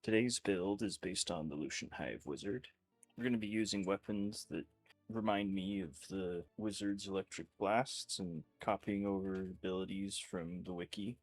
Today's build is based on the Hive wizard. We're going to be using weapons that remind me of the wizard's electric blasts and copying over abilities from the wiki.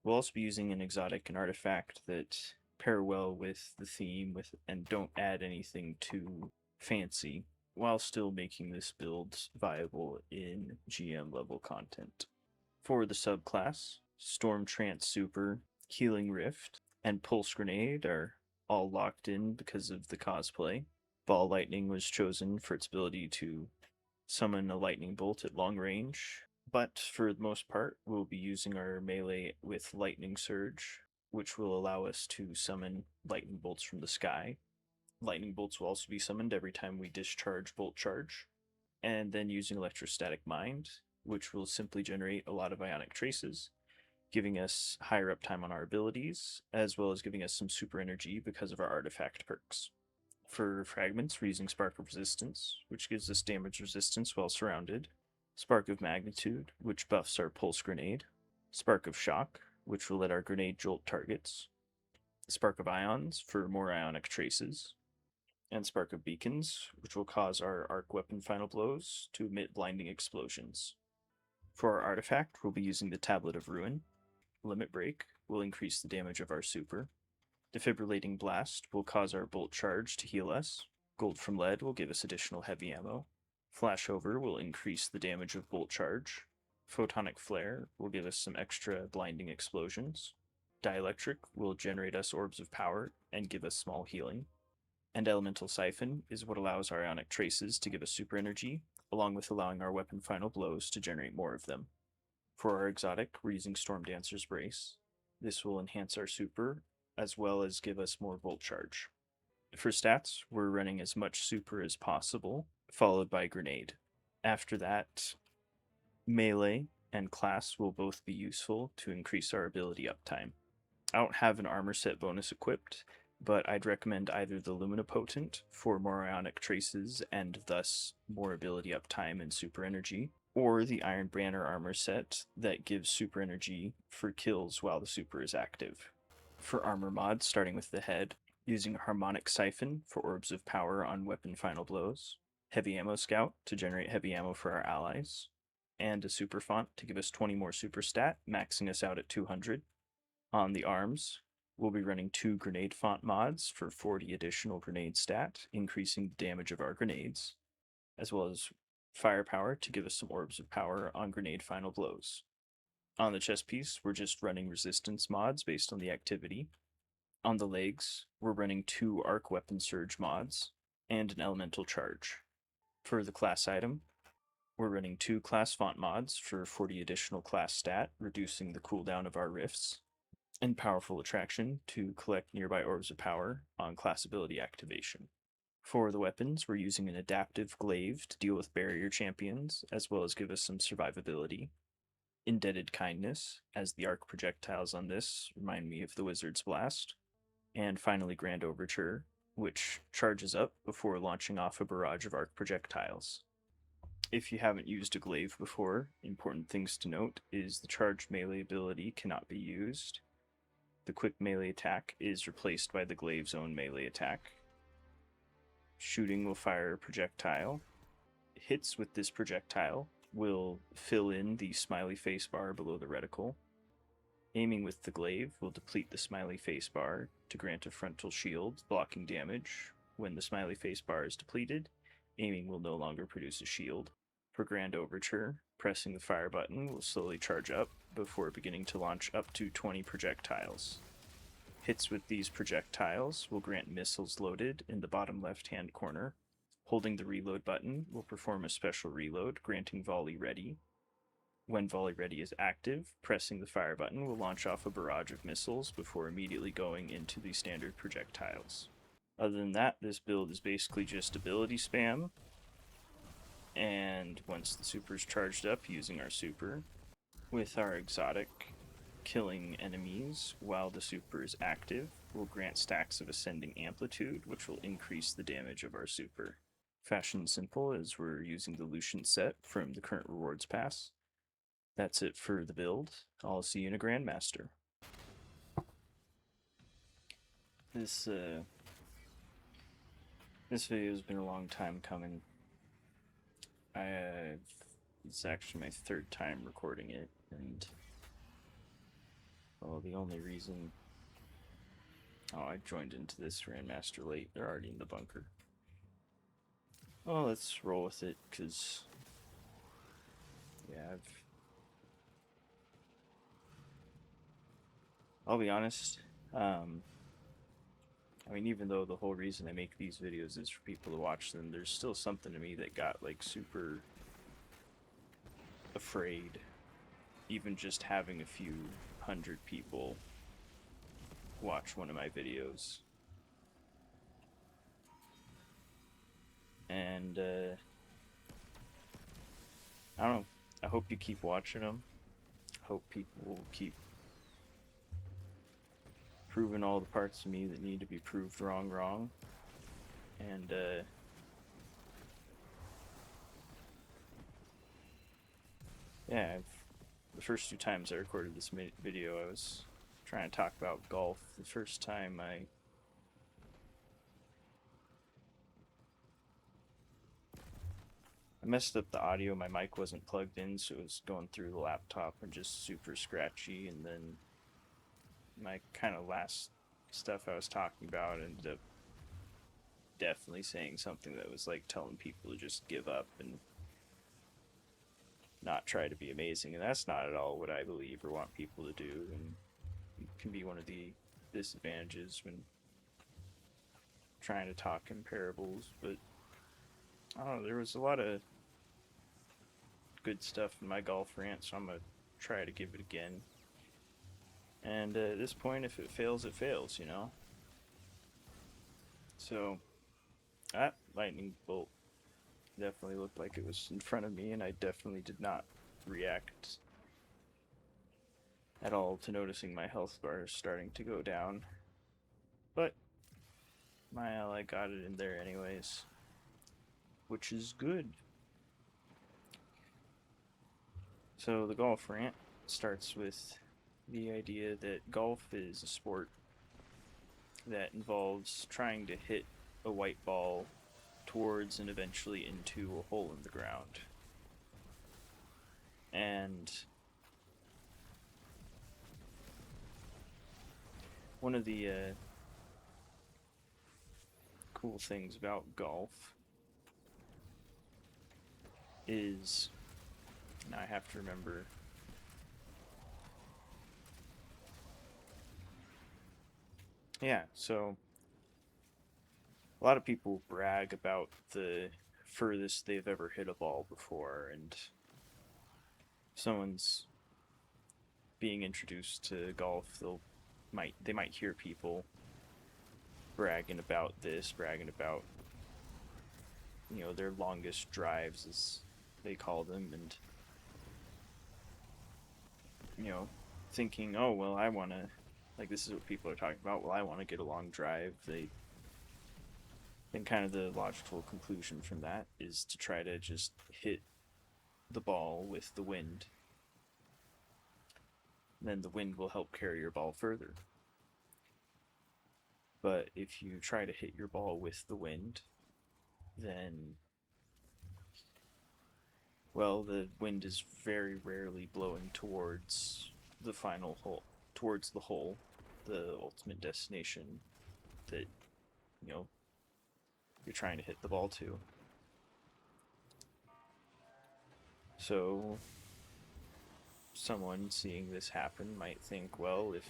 We'll also be using an exotic and artifact that pair well with the theme and don't add anything too fancy, while still making this build viable in GM level content. For the subclass, Storm Trance Super, Healing Rift, and Pulse Grenade are all locked in because of the cosplay. Ball Lightning was chosen for its ability to summon a lightning bolt at long range, but for the most part, we'll be using our melee with Lightning Surge, which will allow us to summon lightning bolts from the sky. Lightning bolts will also be summoned every time we discharge Bolt Charge, and then using Electrostatic Mind, which will simply generate a lot of ionic traces, giving us higher uptime on our abilities, as well as giving us some super energy because of our artifact perks. For Fragments, we're using Spark of Resistance, which gives us damage resistance while surrounded, Spark of Magnitude, which buffs our Pulse Grenade, Spark of Shock, which will let our grenade jolt targets, Spark of Ions for more ionic traces, and Spark of Beacons, which will cause our arc weapon final blows to emit blinding explosions. For our artifact, we'll be using the Tablet of Ruin. Limit Break will increase the damage of our super. Defibrilating Blast will cause our Bolt Charge to heal us. Gold from Lead will give us additional heavy ammo. Flashover will increase the damage of Bolt Charge. Photonic Flare will give us some extra blinding explosions. Dielectric will generate us orbs of power and give us small healing. And Elemental Siphon is what allows our ionic traces to give us super energy, along with allowing our weapon final blows to generate more of them. For our exotic, we're using Stormdancer's Brace. This will enhance our super, as well as give us more Bolt Charge. For stats, we're running as much super as possible, followed by Grenade. After that, Melee and Class will both be useful to increase our ability uptime. I don't have an armor set bonus equipped, but I'd recommend either the Luminopotent for more ionic traces and thus more ability uptime and super energy, or the Iron Banner armor set that gives super energy for kills while the super is active. For armor mods, starting with the head, using Harmonic Siphon for orbs of power on weapon final blows, Heavy Ammo Scout to generate heavy ammo for our allies, and a super font to give us 20 more super stat, maxing us out at 200. On the arms, we'll be running 2 grenade font mods for 40 additional grenade stat, increasing the damage of our grenades, as well as firepower to give us some orbs of power on grenade final blows. On the chest piece, we're just running resistance mods based on the activity. On the legs, we're running 2 arc weapon surge mods and an elemental charge. For the class item, we're running 2 class font mods for 40 additional class stat, reducing the cooldown of our rifts, and Powerful Attraction to collect nearby orbs of power on class ability activation. For the weapons, we're using an adaptive glaive to deal with barrier champions, as well as give us some survivability. Indebted Kindness, as the arc projectiles on this remind me of the Wizard's Blast. And finally, Grand Overture, which charges up before launching off a barrage of arc projectiles. If you haven't used a glaive before, important things to note is the charged melee ability cannot be used. The quick melee attack is replaced by the glaive's own melee attack. Shooting will fire a projectile. Hits with this projectile will fill in the smiley face bar below the reticle. Aiming with the glaive will deplete the smiley face bar to grant a frontal shield, blocking damage. When the smiley face bar is depleted, aiming will no longer produce a shield. For Grand Overture, pressing the fire button will slowly charge up before beginning to launch up to 20 projectiles. Hits with these projectiles will grant missiles loaded in the bottom left-hand corner. Holding the reload button will perform a special reload, granting Volley Ready. When Volley Ready is active, pressing the fire button will launch off a barrage of missiles before immediately going into the standard projectiles. Other than that, this build is basically just ability spam. And once the super is charged up using our super, with our exotic, killing enemies while the super is active will grant stacks of ascending amplitude, which will increase the damage of our super. Fashion simple, as we're using the Lucian set from the current rewards pass. That's it for the build. I'll see you in a Grandmaster. This this video has been a long time coming. It's actually my third time recording it, and well, the only reason I joined into this Grandmaster late. They're already in the bunker. Well, let's roll with it, because yeah, I'll be honest, I mean, even though the whole reason I make these videos is for people to watch them, there's still something to me that got, like, super afraid, even just having a few hundred people watch one of my videos. And, I don't know, I hope you keep watching them. I hope people will keep proving all the parts of me that need to be proved wrong. And, yeah, the first two times I recorded this video, I was trying to talk about golf. The first time I messed up the audio. My mic wasn't plugged in, so it was going through the laptop and just super scratchy. And then my kind of last stuff I was talking about ended up definitely saying something that was like telling people to just give up and not try to be amazing. And that's not at all what I believe or want people to do. And it can be one of the disadvantages when trying to talk in parables. But I don't know, there was a lot of good stuff in my golf rant, so I'm gonna try to give it again. And at this point, if it fails, it fails, you know? So, that lightning bolt definitely looked like it was in front of me, and I definitely did not react at all to noticing my health bar starting to go down. But my ally got it in there anyways, which is good. So the golf rant starts with the idea that golf is a sport that involves trying to hit a white ball towards and eventually into a hole in the ground. And one of the cool things about golf is, now I have to remember, yeah, so a lot of people brag about the furthest they've ever hit a ball before, and if someone's being introduced to golf, they might hear people bragging about this, bragging about, you know, their longest drives, as they call them, and, you know, thinking, oh, well, I want to, like, this is what people are talking about, well, I want to get a long drive. Then kind of the logical conclusion from that is to try to just hit the ball with the wind. And then the wind will help carry your ball further. But if you try to hit your ball with the wind, then, well, the wind is very rarely blowing towards the final hole, towards the hole, the ultimate destination that, you know, you're trying to hit the ball to. So someone seeing this happen might think, well, if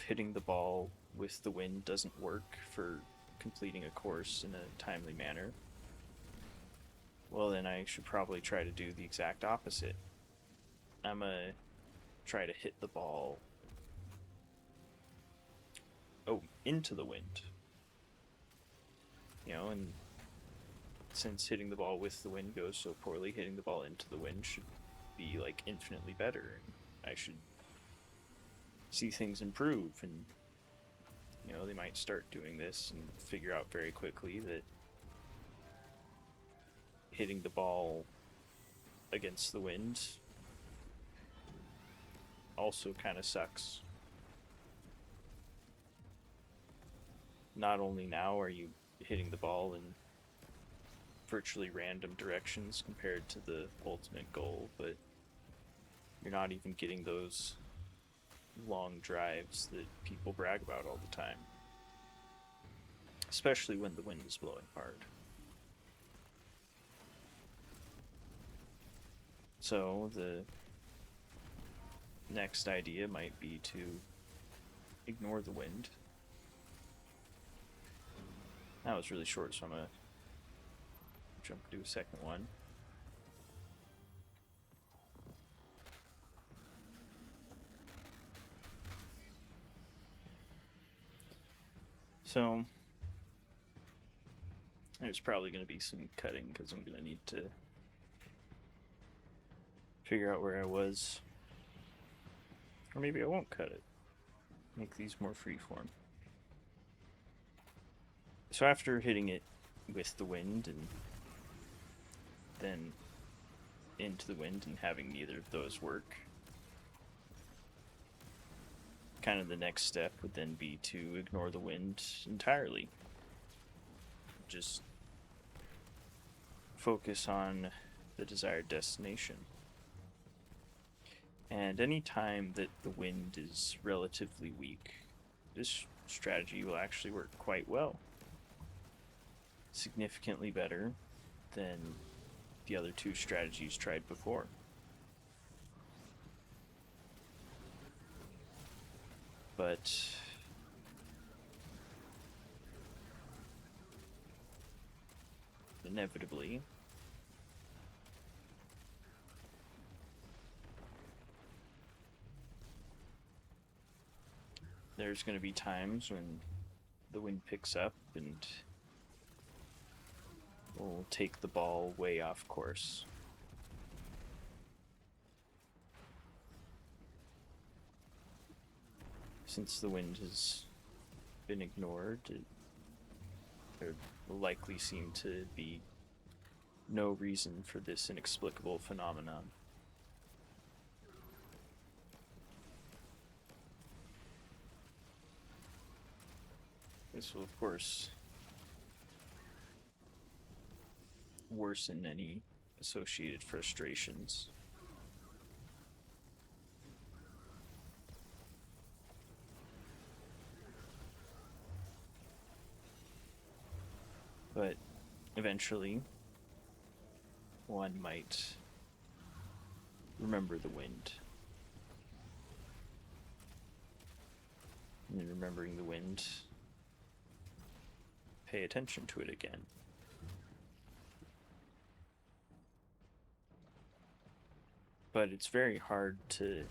hitting the ball with the wind doesn't work for completing a course in a timely manner, well, then I should probably try to do the exact opposite. I'm gonna try to hit the ball into the wind. You know, and since hitting the ball with the wind goes so poorly, hitting the ball into the wind should be, like, infinitely better. And I should see things improve, and, you know, they might start doing this and figure out very quickly that hitting the ball against the wind also kind of sucks. not only now are you hitting the ball in virtually random directions compared to the ultimate goal, but you're not even getting those long drives that people brag about all the time, especially when the wind is blowing hard. So the next idea might be to ignore the wind. That was really short, so I'm gonna jump to a second one. So there's probably going to be some cutting because I'm going to need to figure out where I was. Or maybe I won't cut it. Make these more freeform. So after hitting it with the wind and then into the wind and having neither of those work, kind of the next step would then be to ignore the wind entirely. Just focus on the desired destination. And any time that the wind is relatively weak, this strategy will actually work quite well. Significantly better than the other two strategies tried before. But inevitably, there's going to be times when the wind picks up and will take the ball way off course. Since the wind has been ignored, there will likely seem to be no reason for this inexplicable phenomenon. This will, of course, worsen any associated frustrations. But eventually, one might remember the wind. And in remembering the wind, pay attention to it again. But it's very hard to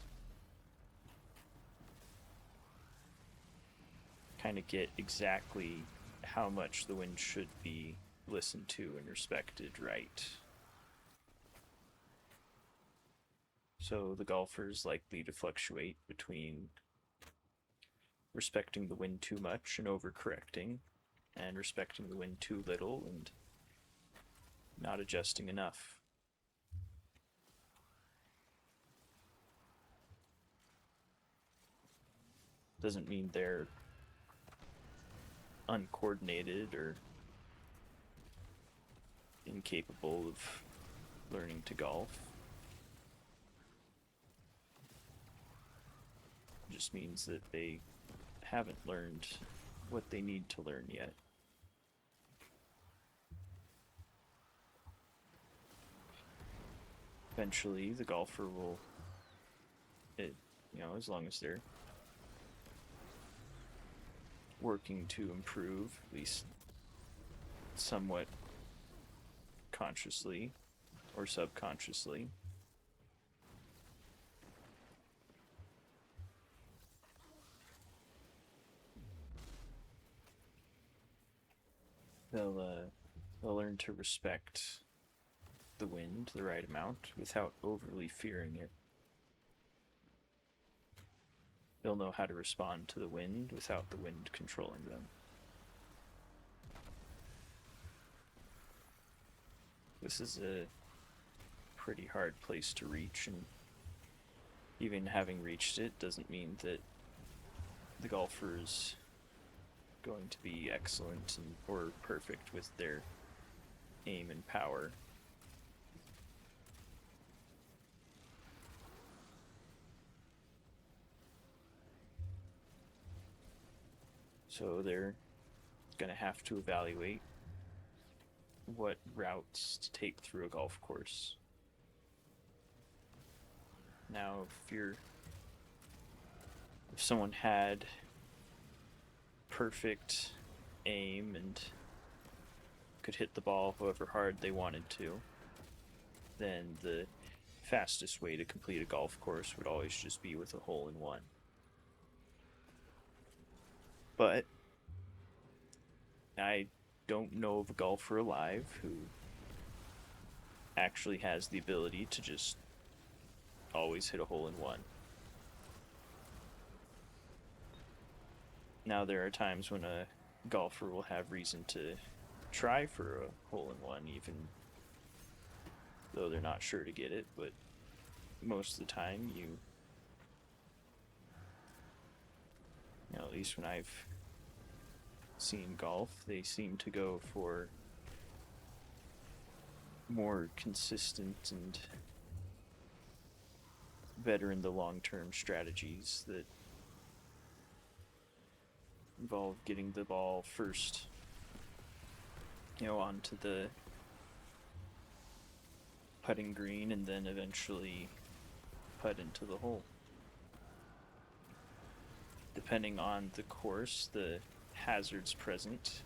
kind of get exactly how much the wind should be listened to and respected right. So the golfer is likely to fluctuate between respecting the wind too much and overcorrecting, and respecting the wind too little and not adjusting enough. Doesn't mean they're uncoordinated or incapable of learning to golf. It just means that they haven't learned what they need to learn yet. Eventually, the golfer will, as long as they're working to improve, at least somewhat consciously or subconsciously, they'll learn to respect the wind the right amount without overly fearing it. They'll know how to respond to the wind without the wind controlling them. This is a pretty hard place to reach, and even having reached it doesn't mean that the golfer is going to be excellent or perfect with their aim and power. So they're going to have to evaluate what routes to take through a golf course. Now, if someone had perfect aim and could hit the ball however hard they wanted to, then the fastest way to complete a golf course would always just be with a hole-in-one. But I don't know of a golfer alive who actually has the ability to just always hit a hole-in-one. Now, there are times when a golfer will have reason to try for a hole-in-one, even though they're not sure to get it, but most of the time at least when I've seen golf, they seem to go for more consistent and better in the long-term strategies that involve getting the ball first, onto the putting green and then eventually putt into the hole. Depending on the course, the hazards present,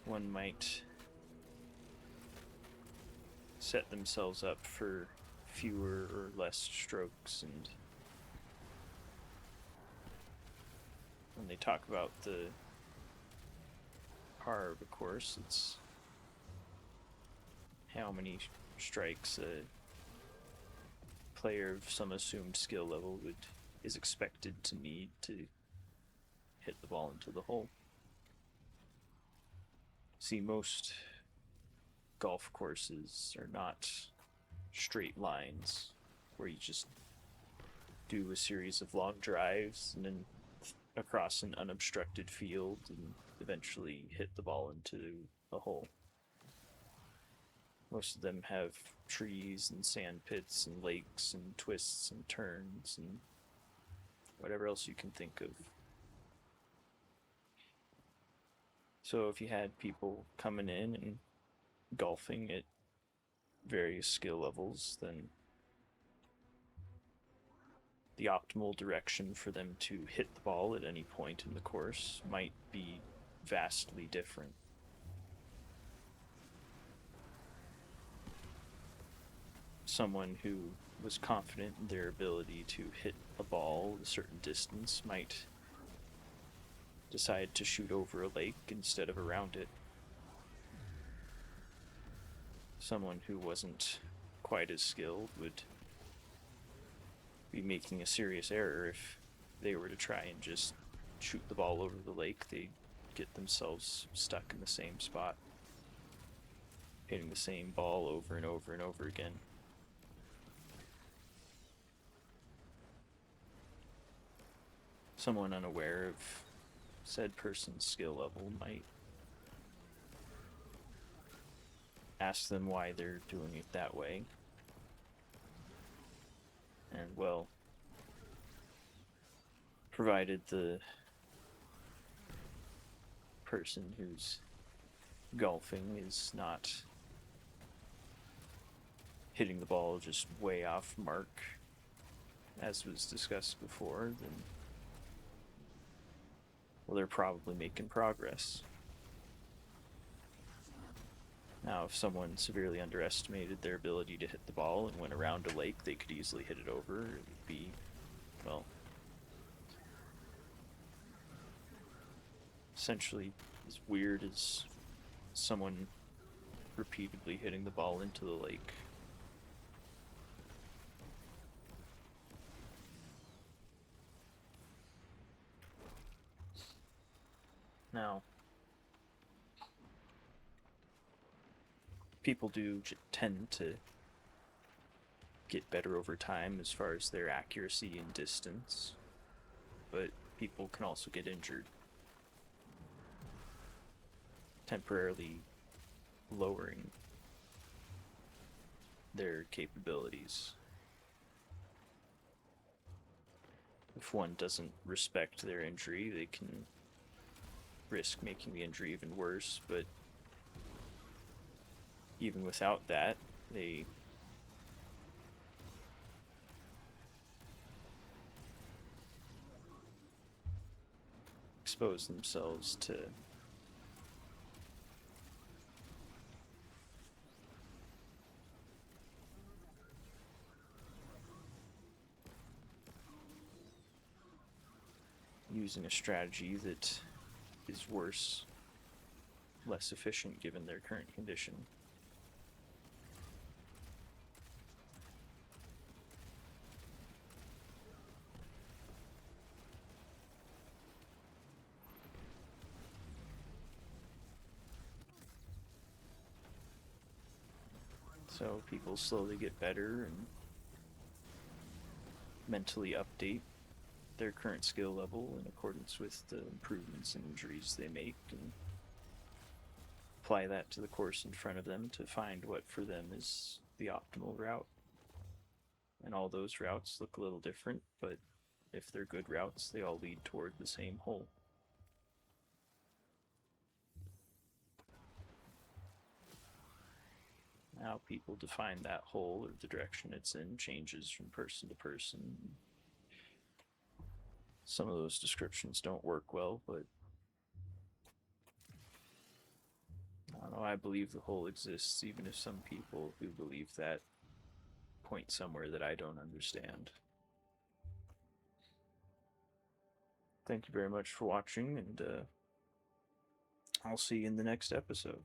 one might set themselves up for fewer or less strokes, and when they talk about the par of a course, it's how many strikes a player of some assumed skill level is expected to need to hit the ball into the hole. See, most golf courses are not straight lines where you just do a series of long drives and then across an unobstructed field and eventually hit the ball into a hole. Most of them have trees and sand pits and lakes and twists and turns and whatever else you can think of. So if you had people coming in and golfing at various skill levels, then the optimal direction for them to hit the ball at any point in the course might be vastly different. Someone who was confident in their ability to hit a ball a certain distance might decide to shoot over a lake instead of around it. Someone who wasn't quite as skilled would be making a serious error if they were to try and just shoot the ball over the lake. They'd get themselves stuck in the same spot, hitting the same ball over and over and over again. Someone unaware of said person's skill level might ask them why they're doing it that way. And, well, provided the person who's golfing is not hitting the ball just way off mark, as was discussed before, then, well, they're probably making progress. Now, if someone severely underestimated their ability to hit the ball and went around a lake, they could easily hit it over. It would be, well, essentially as weird as someone repeatedly hitting the ball into the lake. Now, people do tend to get better over time as far as their accuracy and distance, but people can also get injured, temporarily lowering their capabilities. If one doesn't respect their injury, they can risk making the injury even worse, but even without that, they expose themselves to using a strategy that is worse, less efficient given their current condition. So people slowly get better and mentally update their current skill level in accordance with the improvements and injuries they make, and apply that to the course in front of them to find what for them is the optimal route. And all those routes look a little different, but if they're good routes, they all lead toward the same hole. How people define that hole or the direction it's in changes from person to person. Some of those descriptions don't work well, but I don't know, I believe the hole exists, even if some people who believe that point somewhere that I don't understand. Thank you very much for watching, and I'll see you in the next episode.